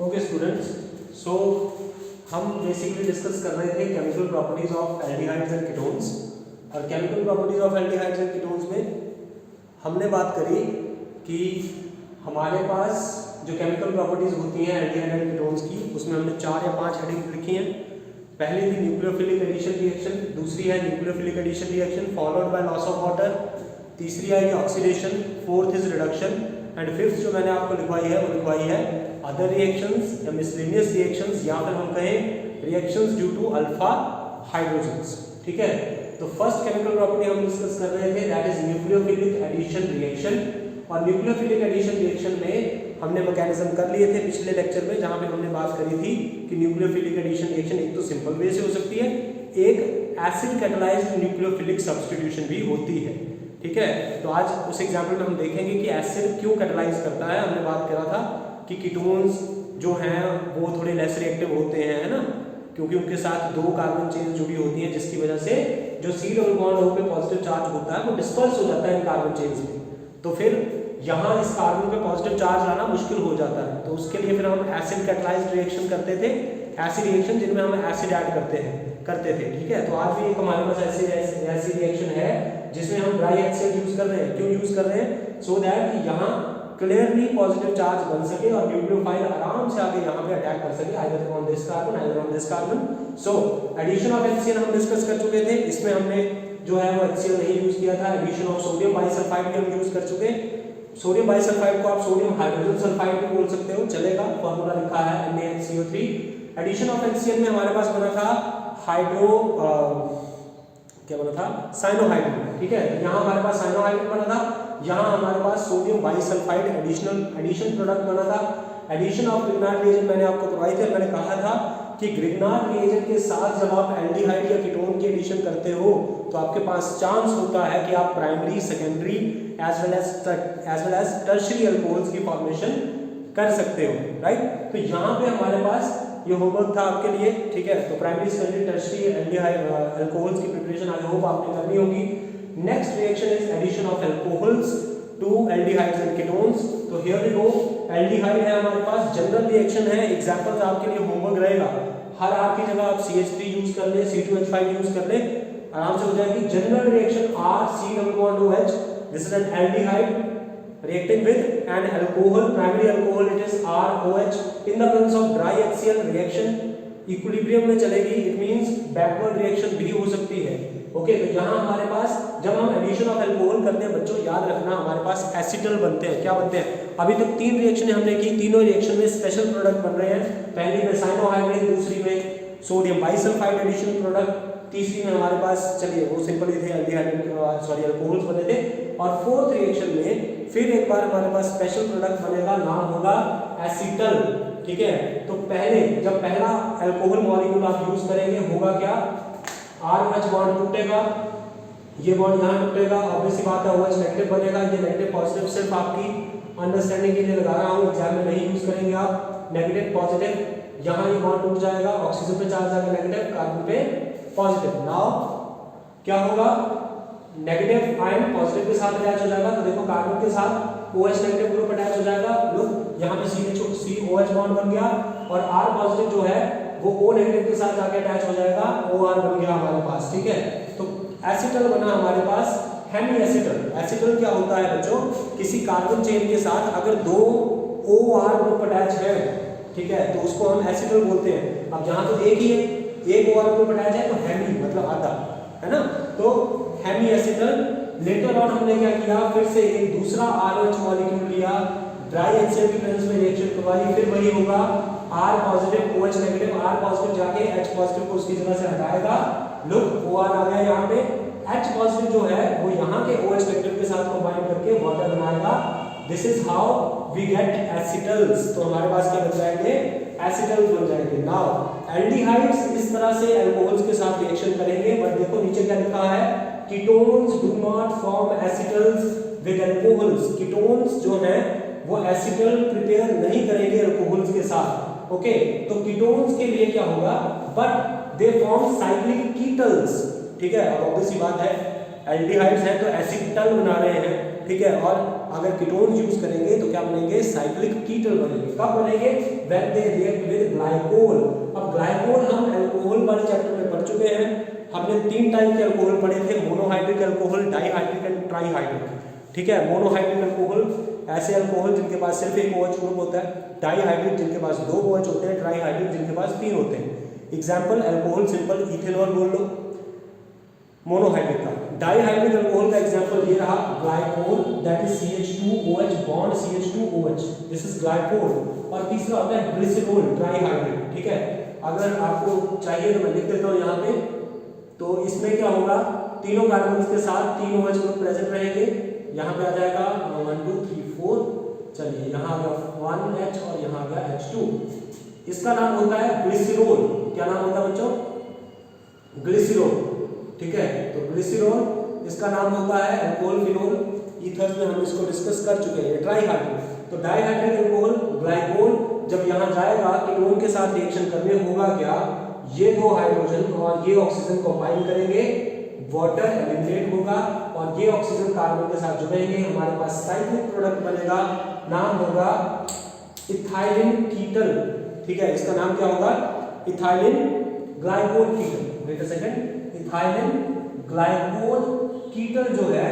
Okay students, सो हम basically discuss कर रहे थे chemical properties of aldehydes and ketones. और chemical properties of aldehydes and ketones में हमने बात करी कि हमारे पास जो केमिकल प्रॉपर्टीज होती हैं एल्डिहाइड एंड कीटोन्स की, उसमें हमने 4 या 5 हेडिंग लिखी हैं। पहली थी न्यूक्लियोफिलिक एडिशन रिएक्शन, दूसरी है nucleophilic addition reaction followed by loss of water, तीसरी आएगी oxidation, fourth is reduction and fifth जो मैंने आपको लिखवाई है वो लिखवाई है अदर रिएक्शंस या मिसलेनियस रिएक्शंस, या फिर हम कहें reactions due to alpha hydrogens. ठीक है, तो फर्स्ट केमिकल प्रॉपर्टी हम डिस्कस कर रहे थे that is nucleophilic addition reaction. और न्यूक्लियोफिलिक एडिशन रिएक्शन में हमने मैकेनिज्म कर लिए थे पिछले लेक्चर में, जहां पे हमने बात करी थी कि न्यूक्लियोफिलिक एडिशन रिएक्शन एक तो सिंपल वे से हो सकती है, एक एसिड कैटालाइज्ड न्यूक्लियोफिलिक सब्स्टिट्यूशन भी होती है। ठीक है, तो आज उस एग्जाम्पल में हम देखेंगे कि एसिड क्यों कैटालाइज करता है। हमने बात करा था कि कीटोन्स जो हैं वो थोड़े लेस रिएक्टिव होते हैं, है ना, क्योंकि उनके साथ 2 कार्बन चेन जुड़ी होती हैं, जिसकी वजह से जो सी डबल बॉन्ड पे पॉजिटिव चार्ज होता है वो डिस्पर्स हो जाता है इन कार्बन चेन्स में। तो फिर यहाँ इस कार्बन पे पॉजिटिव चार्ज लाना मुश्किल हो जाता है, तो उसके लिए फिर हम एसिड कैटालाइज्ड रिएक्शन करते थे, ऐसी रिएक्शन जिनमें हम एसिड ऐड करते थे। ठीक है, तो आज भी एक हमारे पास ऐसी रिएक्शन है जिसमें हम ड्राई HCl यूज कर रहे हैं। क्यों यूज कर रहे हैं? सो दैट कि यहाँ क्लियरली पॉजिटिव चार्ज बन सके और न्यूक्लियोफाइल आराम से आके यहाँ पे अटैक कर सके either on this carbon either on this carbon. So addition of HCl हम डिस्कस कर चुके थे, इसमें हमने जो है वो HCl नहीं यूज किया था। एडिशन ऑफ सोडियम बाइसल्फाइड भी हम यूज कर चुके। सोडियम बाइसल्फाइड को आप सोडियम हाइड्रोजन सल्फाइड भी बोल सकते हो, चलेगा, फॉर्मूला लिखा है NaHCO3। एडिशन ऑफ HCl में हमारे पास बना था क्या बना था? साइनोहाइड्रिन। ठीक है, यहाँ हमारे पास साइनोहाइड्रिन बना था, यहाँ हमारे पास सोडियम बाइसल्फाइड एडिशन प्रोडक्ट बना था। एडिशन ऑफ ग्रिग्नार्ड रिएजेंट मैंने आपको करवाई थी, मैंने कहा था कि ग्रिग्नार्ड रिएजेंट के साथ जब आप एल्डिहाइड या कीटोन की एडिशन करते हो तो आपके पास चांस होता है कि आप primary, secondary as well as tertiary alcohols की फॉर्मेशन कर सकते हो, राइट। तो यहाँ पे हमारे पास ये होमवर्क था आपके लिए। ठीक है, तो primary, secondary, tertiary aldehyde alcohols की प्रिपरेशन आई होप आपने करनी होगी। Next reaction is addition of alcohols to aldehydes and ketones. तो हियर वी गो, एल्डिहाइड है हमारे पास, जनरल रिएक्शन है, एग्जांपल्स आपके लिए होमवर्क रहेगा। हर आर की जगह आप CH3 यूज कर ले, C2H5 यूज कर ले, आराम से हो जाएगी। General reaction RC≡OH, this is an aldehyde reacting with an alcohol, primary alcohol, it is ROH in the presence of dry HCl reaction equilibrium में चलेगी, it means backward reaction भी हो सकती है। ओके, तो यहाँ हमारे पास जब हम एडिशन ऑफ अल्कोहल करते हैं, बच्चों याद रखना हमारे पास एसिटल बनते हैं। क्या बनते हैं? अभी तक 3 रिएक्शन हमने की, तीनों रिएक्शन में स्पेशल प्रोडक्ट बन रहे हैं। पहली में साइनोहाइड्रिन, दूसरी में सोडियम बाइसल्फाइड एडिशन प्रोडक्ट, तीसरी में हमारे पास चलिए वो सिंपल ही थे, अल्कोहल्स बने थे। और फोर्थ रिएक्शन में फिर एक बार हमारे पास स्पेशल प्रोडक्ट बनेगा, नाम होगा एसिटल। ठीक है, तो पहले जब पहला अल्कोहल मॉलिक्यूल आप यूज करेंगे होगा क्या? RH बॉन्ड टूटेगा, ये बॉन्ड यहाँ टूटेगा, ऑब्वियस सी बात है OH नेगेटिव बनेगा। ये नेगेटिव पॉजिटिव सिर्फ आपकी अंडरस्टैंडिंग के लिए लगा रहा हूँ, एग्जाम में नहीं यूज करेंगे आप। नेगेटिव पॉजिटिव, यहाँ ये बॉन्ड टूट जाएगा, ऑक्सीजन पे चार्ज आएगा नेगेटिव, कार्बन पे पॉजिटिव। नाउ क्या होगा? नेगेटिव आयन पॉजिटिव के साथ अटैच हो जाएगा, तो देखो कार्बन के साथ OH नेगेटिव ग्रुप अटैच हो जाएगा। लुक, यहाँ पे COH बॉन्ड बन गया और R पॉजिटिव जो है वो O नेगेटिव के साथ जाके अटैच हो जाएगा, OR बन गया हमारे पास। ठीक है, तो एसिटल बना हमारे पास हेमी एसिटल। एसिटल क्या होता है बच्चों? किसी कार्बन चेन के साथ अगर 2 OR ग्रुप अटैच है, ठीक है, तो उसको हम एसिटल बोलते हैं। अब यहाँ तो एक ही है, एक OR ग्रुप अटैच है तो हेमी मतलब आधा, है ना, तो हेमी एसिटल। लेटर ऑन हमने क्या किया, फिर से एक दूसरा ROH मॉलिक्यूल लिया, ड्राई HCl की प्रेजेंस में रिएक्शन करवाई, फिर वही होगा R positive OH negative, R positive जाके H पॉजिटिव को उसकी जगह से हटाएगा। लुक, OR आ गया यहाँ पे। H पॉजिटिव जो है वो यहाँ के OH नेगेटिव के साथ कंबाइन करके वाटर बनाएगा। This is how we get acetals. तो हमारे पास क्या बन जाएंगे? एसिटल्स बन जाएंगे। नाउ एल्डिहाइड्स इस तरह से अल्कोहल्स के साथ रिएक्शन करेंगे, बट देखो नीचे क्या लिखा है, ketones do not form acetals with alcohols. Ketones जो है वो एसिटल प्रिपेयर नहीं करेंगे अल्कोहल्स के साथ। ओके, तो कीटोन्स के लिए क्या होगा? But they form cyclic ketals. ठीक है, और ऑब्वियस सी बात है एल्डिहाइड्स है तो एसिटल बना रहे हैं। ठीक है, और अगर कीटोन यूज करेंगे तो क्या बनेंगे, साइक्लिक कीटल बनेंगे। कब बनेंगे, when they react with glycol. अब ग्लाइकोल हम अल्कोहल वाले चैप्टर में पढ़ चुके हैं। हमने 3 टाइप के अल्कोहल पढ़े थे, monohydric alcohol, dihydric and trihydric. ठीक है, मोनोहाइड्रिक अल्कोहल ऐसे अल्कोहल जिनके पास सिर्फ एक OH ग्रुप होता है, डाईहाइड्रिक जिनके पास 2 OH होते हैं, ट्राईहाइड्रिक जिनके पास 3 होते हैं। एग्जाम्पल अल्कोहल सिंपल इथेनॉल बोल लो मोनोहाइड्रिक का। डाईहाइड्रिक अल्कोहल का एग्जांपल ये रहा glycol, that is CH2OH bond CH2OH, this is glycol. और तीसरा होता है ग्लिसरॉल, ट्राईहाइड्रिक। ठीक है, अगर आपको चाहिए तो मैं लिख देता हूँ यहाँ पे। तो इसमें क्या होगा, तीनों कार्बन के साथ 3 OH ग्रुप प्रेजेंट रहेंगे। यहाँ पे आ जाएगा 1 2 3 4, चलिए यहाँ आ गया 1H और यहाँ आ गया H2। इसका नाम होता है ग्लिसरॉल। क्या नाम होता है बच्चों, ग्लिसरॉल। ठीक है, तो ग्लिसरॉल इसका नाम होता है अल्कोहल फिनोल ईथर्स में हम इसको डिस्कस कर चुके हैं। ट्राईहाइड्रिक, तो डाईहाइड्रिक अल्कोहल ग्लाइकोल जब यहाँ जाएगा कीटोन के साथ रिएक्शन करने होगा क्या, ये 2 हाइड्रोजन और ये ऑक्सीजन कंबाइन करेंगे, वाटर एलिमिनेट होगा और ये ऑक्सीजन कार्बन के साथ जुड़ेंगे, हमारे पास साइक्लिक प्रोडक्ट बनेगा, नाम होगा इथाइलिन कीटल। ठीक है, इसका नाम क्या होगा, ethylene glycol ketal. Wait a second, ethylene glycol ketal जो है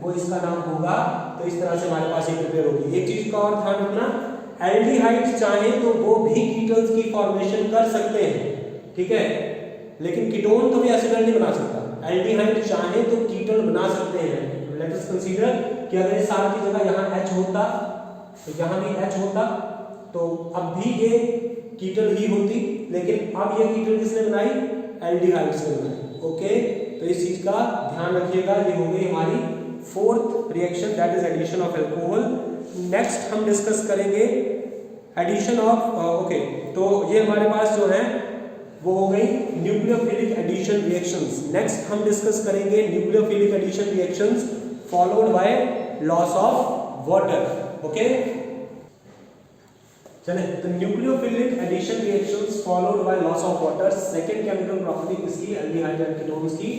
वो इसका नाम होगा। तो इस तरह से हमारे पास ये प्रिपेयर होगी। एक चीज का और ध्यान रखना, एल्डिहाइड्स चाहे तो वो भी कीटल्स की फॉर्मेशन कर सकते हैं। ठीक है, लेकिन कीटोन तो भी एसिड नहीं बना सकता। एल्डिहाइड चाहे तो कीटल बना सकते हैं। लेट अस कंसीडर कि अगर इस सार की जगह यहाँ H होता तो यहाँ भी H होता, तो अब भी ये कीटल ही होती, लेकिन अब ये कीटल किसने बनाई, एल्डिहाइड्स ने बनाई। ओके, तो इस चीज का ध्यान रखिएगा। ये हो गई हमारी 4th reaction, that is addition of alcohol. Next हम डिस्कस करेंगे एडिशन ऑफ ओके, तो ये हमारे पास जो है वो हो गई न्यूक्लियोफिलिक एडिशन रिएक्शंस। नेक्स्ट हम डिस्कस करेंगे nucleophilic addition reactions followed by loss of water. Okay, चले, तो nucleophilic addition reactions followed by loss of water, second chemical property किसकी, एल्डिहाइड एंड कीटोन्स की।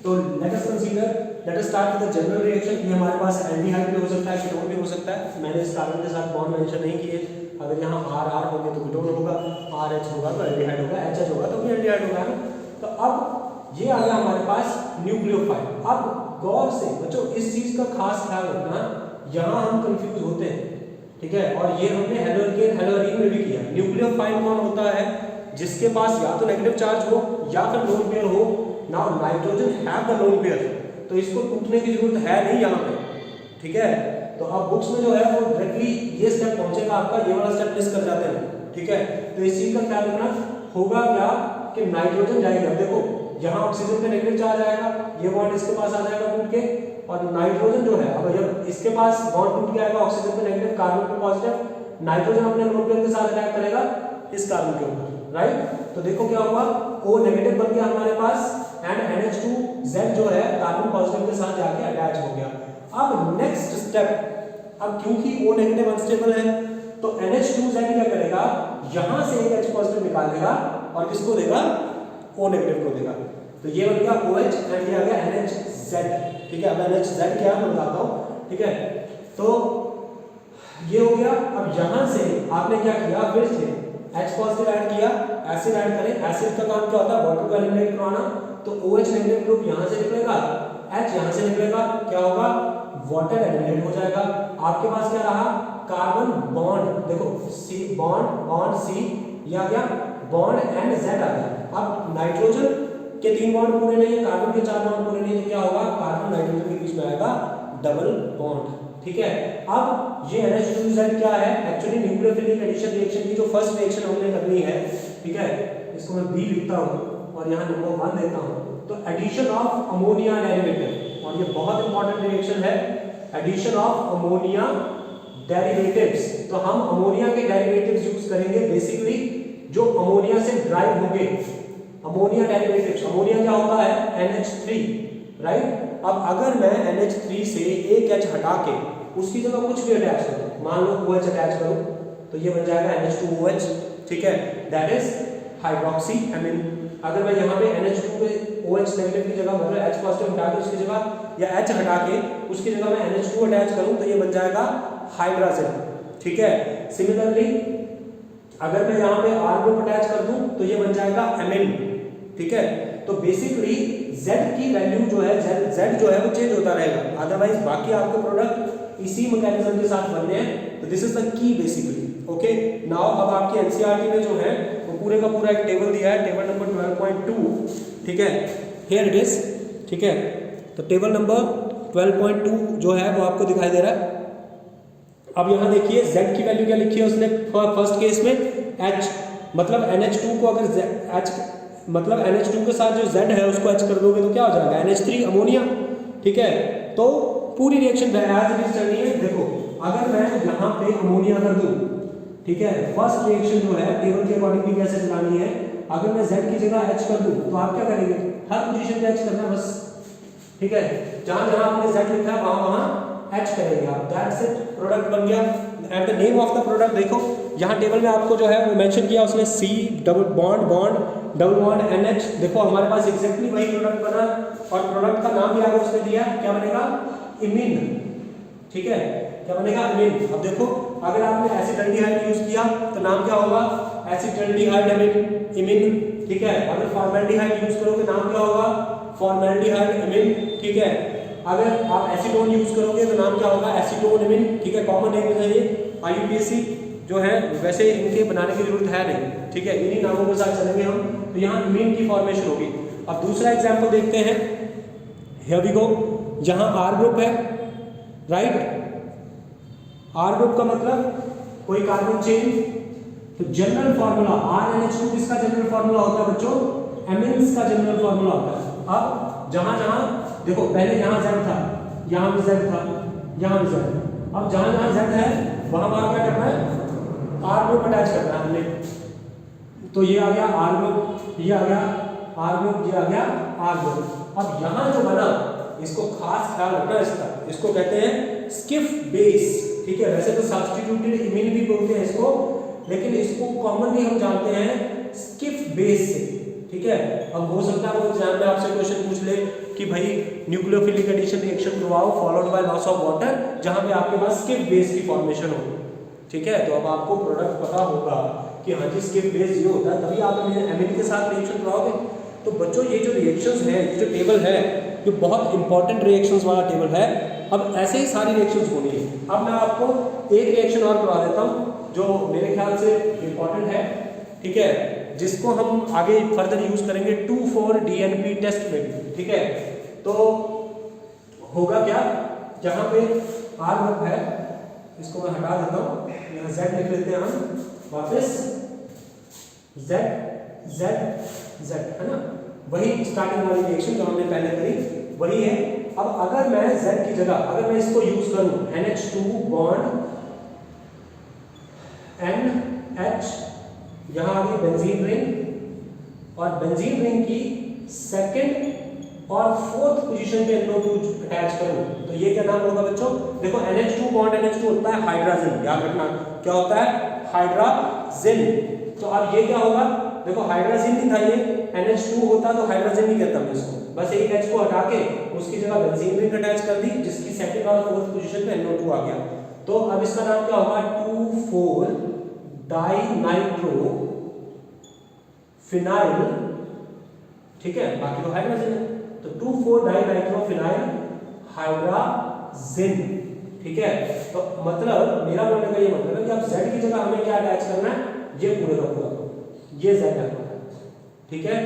तो let us consider, let us start with the general reaction. ये हमारे पास aldehyde भी हो सकता है, कीटोन भी हो सकता है। मैंने इस कार्बन के साथ बॉन्ड मेंशन नहीं किए। अगर यहाँ R होंगे तो कीटोन होगा, RH होगा तो एल्डिहाइड होगा, HH होगा तो भी एल्डिहाइड होगा ना। तो अब ये आ गया हमारे पास न्यूक्लियोफाइल। अब गौर से बच्चों इस चीज का खास ख्याल रखना, यहाँ हम कंफ्यूज होते हैं। ठीक है, और ये हमने हेलोकेन हेलोरीन में भी किया। न्यूक्लियोफाइल कौन होता है, जिसके पास या तो नेगेटिव चार्ज हो या फिर लोन पेयर हो। Now nitrogen have the lone pair, तो इसको टूटने की जरूरत है नहीं यहाँ पे। ठीक है, तो अब बुक्स में जो है वो डायरेक्टली ये स्टेप पहुंचेगा आपका, ये वाला स्टेप मिस कर जाते हैं। ठीक है, तो इस चीज का ख्याल रखना। होगा क्या कि नाइट्रोजन जाएगा, देखो यहाँ ऑक्सीजन पे नेगेटिव चार्ज आएगा, ये बॉन्ड इसके पास आ जाएगा टूट के, और नाइट्रोजन जो है अब जब इसके पास बॉन्ड टूट के आएगा ऑक्सीजन पे नेगेटिव, कार्बन पे पॉजिटिव, नाइट्रोजन अपने लोन पेयर के साथ अटैक करेगा इस कार्बन के ऊपर, राइट। तो देखो क्या हुआ, O नेगेटिव बन गया हमारे पास एंड NH2Z जो है कार्बन पॉजिटिव के साथ जाके अटैच हो गया। अब नेक्स्ट स्टेप, अब क्योंकि O नेगेटिव अनस्टेबल है तो NH2Z क्या करेगा, यहां से एक H पॉजिटिव निकाल देगा और किसको देगा, O नेगेटिव को देगा। तो ये बन गया OH एंड ये आ गया NHZ। ठीक है, अब NHZ क्या है मैं बताता हूं। ठीक है, तो ये हो गया। अब यहां से आपने क्या किया, फिर से H पॉजिटिव ऐड किया, एसिड ऐड करें। एसिड का काम क्या होता है, वाटर को एलिमिनेट करवाना। तो OH नेगेटिव ग्रुप यहां से निकलेगा, H यहां से निकलेगा, क्या होगा, वाटर एलिमिनेट हो जाएगा। आपके पास क्या रहा, कार्बन बॉन्ड, देखो C बॉन्ड बॉन्ड C, ये आ गया बॉन्ड NZ आ गया। अब नाइट्रोजन के 3 बॉन्ड पूरे नहीं है, कार्बन के 4 बॉन्ड पूरे नहीं, तो क्या होगा, कार्बन नाइट्रोजन के बीच में आएगा डबल बॉन्ड। ठीक है, अब ये NH2Z क्या है, एक्चुअली न्यूक्लियोफिलिक एडिशन रिएक्शन की जो फर्स्ट रिएक्शन हमने करनी है। ठीक है, इसको मैं B लिखता हूं और यहाँ नंबर 1 देता हूं। तो एडिशन ऑफ अमोनिया डेरिवेटिव, और ये बहुत इंपॉर्टेंट रिएक्शन है, एडिशन ऑफ अमोनिया डेरिवेटिव्स। तो हम अमोनिया के डेरिवेटिव्स यूज करेंगे बेसिकली जो अमोनिया से ड्राइव होंगे। अमोनिया डेरिवेटिव्स, अमोनिया क्या होता है, NH3, राइट। अब अगर मैं NH3 से एक H हटा के उसकी जगह कुछ भी अटैच करूं, मान लो OH अटैच करूं, तो ये बन जाएगा NH2OH। ठीक है, दैट इज हाइड्रोक्सी एमीन। अगर मैं यहाँ पे NH2 पे OH नेगेटिव की जगह मतलब H पॉजिटिव हटा के उसकी जगह या H हटा के उसकी जगह मैं NH2 अटैच करूं तो ये बन जाएगा हाइड्रोजन, ठीक है। सिमिलरली अगर मैं यहाँ पे R ग्रुप अटैच कर दूं तो ये बन जाएगा एमिन, ठीक है। तो बेसिकली Z की वैल्यू जो है Z जो है वो चेंज होता रहेगा, अदरवाइज बाकी आपके प्रोडक्ट इसी मैकेनिज्म के साथ बनने हैं। तो this is the key basically, okay. Now अब आपकी एनसीईआरटी में जो है वो पूरे का पूरा एक टेबल दिया है, टेबल नंबर 12.2, ठीक है, हियर इट इज, ठीक है। तो टेबल नंबर 12.2 जो है वो आपको दिखाई दे रहा है। अब यहाँ देखिए Z की वैल्यू क्या लिखी है उसने फर्स्ट केस में H, मतलब NH2 को अगर H मतलब NH2 के साथ जो Z है उसको H कर दोगे तो क्या हो जाएगा NH3 अमोनिया, ठीक है। तो पूरी रिएक्शन एज इट इज चलनी है। देखो अगर मैं यहाँ पे अमोनिया कर दूं, ठीक है, फर्स्ट रिएक्शन जो है टेबल के अकॉर्डिंग भी कैसे चलानी है, अगर मैं Z की जगह H कर दूं तो आप क्या करेंगे, हर पोजीशन पे H करना बस, ठीक है। जहां जहां आपने Z लिखा है वहां वहां H करेंगे आप, दैट्स इट, प्रोडक्ट बन गया। And the name of the product देखो यहाँ टेबल में आपको जो है वो मेंशन किया उसने C डबल बॉन्ड NH, देखो हमारे पास एग्जैक्टली वही प्रोडक्ट बना और प्रोडक्ट का नाम भी आगे उसने दिया, क्या बनेगा, इमिन, ठीक है, क्या बनेगा, इमिन। अब देखो अगर आपने एसिटल्डिहाइड यूज किया तो नाम क्या होगा, एसिटल्डिहाइड इमिन, ठीक है। अगर फॉर्मेल्डिहाइड यूज करोगे नाम क्या होगा, फॉर्मेल्डिहाइड इमिन, ठीक है। अगर आप एसीटोन यूज करोगे तो नाम क्या होगा, एसीटोन इमिन, ठीक है। कॉमन नेम है ये, IUPAC जो है वैसे इनके बनाने की जरूरत है नहीं, ठीक है, इन्हीं नामों के साथ चलेंगे हम। तो यहाँ इमिन की फॉर्मेशन होगी। अब दूसरा एग्जांपल देखते हैं, हियर वी गो, जहाँ R ग्रुप है, राइट, R ग्रुप का मतलब कोई कार्बन चेन, तो जनरल फार्मूला RNH2 किसका जनरल फार्मूला होता है बच्चों, एमिन्स का जनरल फार्मूला होता है। अब जहां जहां देखो पहले यहाँ Z था, यहाँ भी Z था, यहाँ भी Z, अब जहां जहां Z है वहां वहां क्या करना है, R ग्रुप अटैच करना है हमने। तो ये आ गया R ग्रुप, ये आ गया R ग्रुप, ये आ गया R ग्रुप। अब यहाँ जो बना इसको खास ख्याल रखना इसका, इसको कहते हैं स्किफ बेस, ठीक है। वैसे तो सब्स्टिट्यूटेड इमिन भी बोलते हैं इसको, लेकिन इसको कॉमनली हम जानते हैं स्किफ बेस से, ठीक है। अब हो सकता है वो एग्जाम में आपसे क्वेश्चन पूछ ले कि भाई न्यूक्लियोफिलिक एडिशन रिएक्शन करवाओ followed by loss of water, जहां पे आपके पास स्किफ बेस की फॉर्मेशन हो, ठीक है। तो अब आपको प्रोडक्ट पता होगा कि हाँ जी स्किफ बेस ये होता है, तभी आप एमिन के साथ रिएक्शन करवाओगे। तो बच्चों ये जो रिएक्शंस है, ये जो टेबल है, ये बहुत इंपॉर्टेंट रिएक्शंस वाला टेबल है। अब ऐसे ही सारी रिएक्शंस होनी है। अब मैं आपको एक रिएक्शन और करवा देता हूँ जो मेरे ख्याल से इंपॉर्टेंट है, ठीक है, जिसको हम आगे फर्दर यूज करेंगे 2,4-DNP टेस्ट में भी, ठीक है। तो होगा क्या, जहां पे R ग्रुप है इसको मैं हटा देता हूं, यहाँ Z लिख लेते हैं हम वापस, Z Z Z, है ना, वही स्टार्टिंग वाली रिएक्शन जो हमने पहले करी वही है। अब अगर मैं Z की जगह अगर मैं इसको यूज करूं NH2 बॉन्ड NH, यहाँ आ गई बेंजीन रिंग, और बेंजीन रिंग की सेकंड और फोर्थ पोजीशन पे NO2 अटैच करूं तो ये क्या नाम होगा बच्चों, देखो NH2 बॉन्ड NH2 होता है हाइड्रोजन, याद रखना क्या होता है, हाइड्रोजन। तो अब ये क्या होगा, देखो हाइड्रोजन नहीं था ये, NH2 होता तो हाइड्रोजन नहीं कहता मैं इसको, बस एक H को हटा के उसकी जगह बेंजीन रिंग अटैच कर दी जिसकी सेकंड और फोर्थ पोजीशन पे NO2 आ गया। तो अब इसका नाम क्या होगा, 2,4-डाइनाइट्रो फिनाइल, ठीक है, बाकी तो हाइड्रोजन है, तो 2,4-डाइनाइट्रोफिनाइल हाइड्रोजन, ठीक है। तो मतलब मेरा बोलने का ये मतलब है कि अब Z की जगह हमें क्या अटैच करना है, ये पूरे का पूरा ये Z है, ठीक है।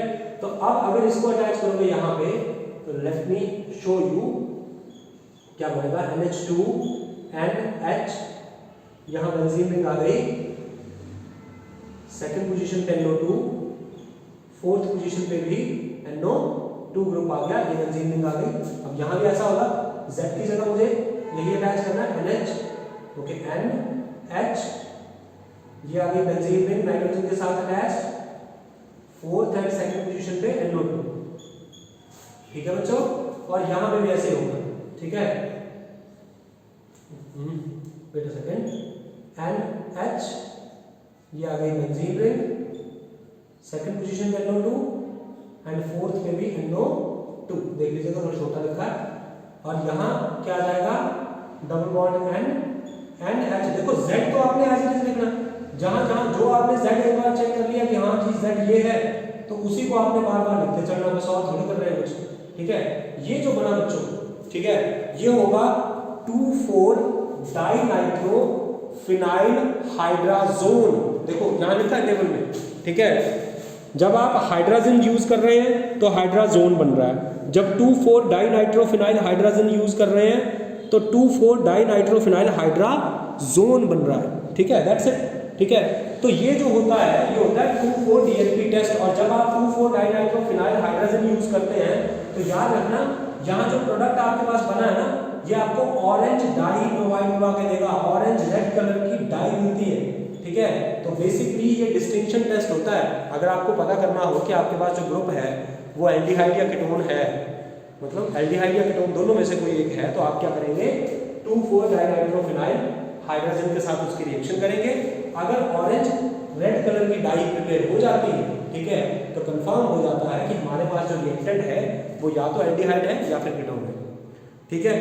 तो अब अगर इसको अटैच करोगे यहाँ पे तो लेट मी शो यू क्या बनेगा, NH2 NH, यहाँ बेंजीन रिंग आ गई, सेकंड पोजीशन पे NO2, फोर्थ पोजीशन पे भी NO2 ग्रुप आ गया, ये बेंजीन रिंग आ गई। अब यहाँ भी ऐसा होगा, Z की जगह मुझे यही अटैच करना है NH, ओके, NH, ये आ गई बेंजीन रिंग नाइट्रोजन के साथ attach, fourth and second position पे NO2, ठीक है बच्चों। और यहाँ पे भी ऐसे होगा, ठीक है, वेट अ सेकंड, NH, ये आ गई बेंजीन रिंग, सेकंड पोजीशन पे NO2 एंड फोर्थ पे भी NO2, देख लीजिएगा थोड़ा छोटा लिखा है। और यहाँ क्या आ जाएगा, डबल बॉन्ड N H। देखो Z तो आपने एज इट इज लिखना, जहां जहां जो आपने Z एक बार चेक कर लिया कि हाँ जी Z ये है, तो उसी को आपने बार बार लिखते चलना, बस और थोड़ी कर रहे हैं कुछ, ठीक है। ये जो बना बच्चों, ठीक है, ये होगा 2,4 डाइनाइट्रो फिनाइल हाइड्राजोन। देखो यहाँ लिखा है टेबल में, ठीक है। जब आप हाइड्रोजन यूज कर रहे हैं तो हाइड्राजोन बन रहा है, जब 2,4 डाइनाइट्रोफिनाइल हाइड्रोजन यूज कर रहे हैं तो 2,4 डाइनाइट्रोफिनाइल हाइड्राजोन बन रहा है, ठीक है, दैट्स इट, ठीक है। तो ये जो होता है, ये होता है 2,4 DNP टेस्ट। और जब आप 2,4 डाइनाइट्रोफिनाइल हाइड्रोजन यूज करते हैं तो याद रखना, यहाँ जो प्रोडक्ट आपके पास बना है ना, ये आपको ऑरेंज डाई प्रोवाइड हुआ के देगा, ऑरेंज रेड कलर की डाई मिलती है, ठीक है। तो बेसिकली ये डिस्टिंक्शन टेस्ट होता है। अगर आपको पता करना हो कि आपके पास जो ग्रुप है वो एल्डिहाइड या कीटोन है, मतलब एल्डिहाइड या कीटोन दोनों में से कोई एक है, तो आप क्या करेंगे, 2,4 डाइनाइट्रोफिनाइल हाइड्रोजन के साथ उसकी रिएक्शन करेंगे। अगर ऑरेंज रेड कलर की डाई प्रिपेयर हो जाती है, ठीक है, तो कंफर्म हो जाता है कि हमारे पास जो रिएक्टेंट है वो या तो एल्डिहाइड है या फिर कीटोन है, ठीक है।